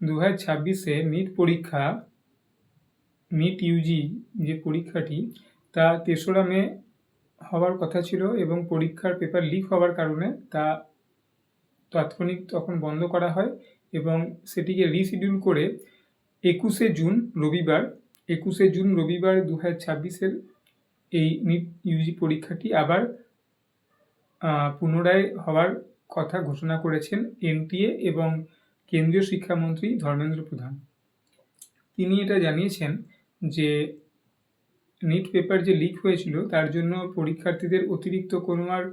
2026-এ NEET পরীক্ষা, NEET Yuji যে পরীক্ষাটি, তা 3রা মে হওয়ার কথা ছিল এবং পরীক্ষার পেপার লিক হওয়ার কারণে তা তাৎক্ষণিক তখন বন্ধ করা হয় এবং সেটিকে রিশিডিউল করে 21শে জুন রবিবার 2026-এর এই নিট ইউজি পরীক্ষাটি আবার পুনরায় হওয়ার কথা ঘোষণা করেছেন এনটিএ এবং কেন্দ্রীয় শিক্ষামন্ত্রী ধর্মেন্দ্র প্রধান। তিনি এটা জানিয়েছেন যে নিট পেপার যে লিক হয়েছিল তার জন্য পরীক্ষার্থীদের অতিরিক্ত কোনো আর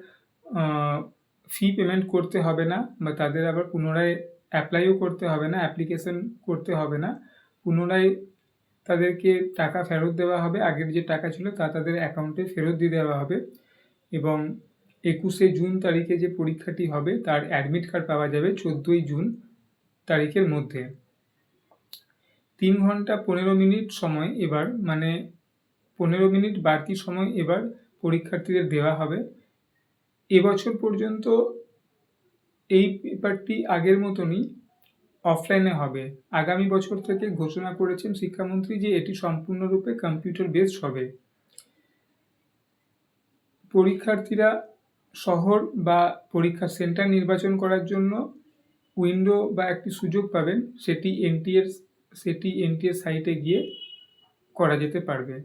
ফি পেমেন্ট করতে হবে না বা তাদের আবার পুনরায় অ্যাপ্লাইও করতে হবে না, অ্যাপ্লিকেশন করতে হবে না। পুনরায় তাদেরকে টাকা ফেরত দেওয়া হবে, আগের যে টাকা ছিল তা তাদের অ্যাকাউন্টে ফেরত দিয়ে দেওয়া হবে এবং 21শে জুন তারিখে যে পরীক্ষাটি হবে তার অ্যাডমিট কার্ড পাওয়া যাবে 14ই জুন তারিখের মধ্যে। 3 ঘন্টা 15 মিনিট সময় এবার, মানে 15 মিনিট বাড়তি সময় এবার পরীক্ষার্থীদের দেওয়া হবে। এবছর পর্যন্ত এই পেপারটি আগের মতনই অফলাইনে হবে। আগামী বছর থেকে ঘোষণা করেছেন শিক্ষামন্ত্রী যে এটি সম্পূর্ণরূপে কম্পিউটার বেসড হবে। পরীক্ষার্থীরা শহর বা পরীক্ষা সেন্টার নির্বাচন করার জন্য উইন্ডো বা একটি সুযোগ পাবেন, সেটি এনটিএর সাইটে গিয়ে করা যেতে পারবে।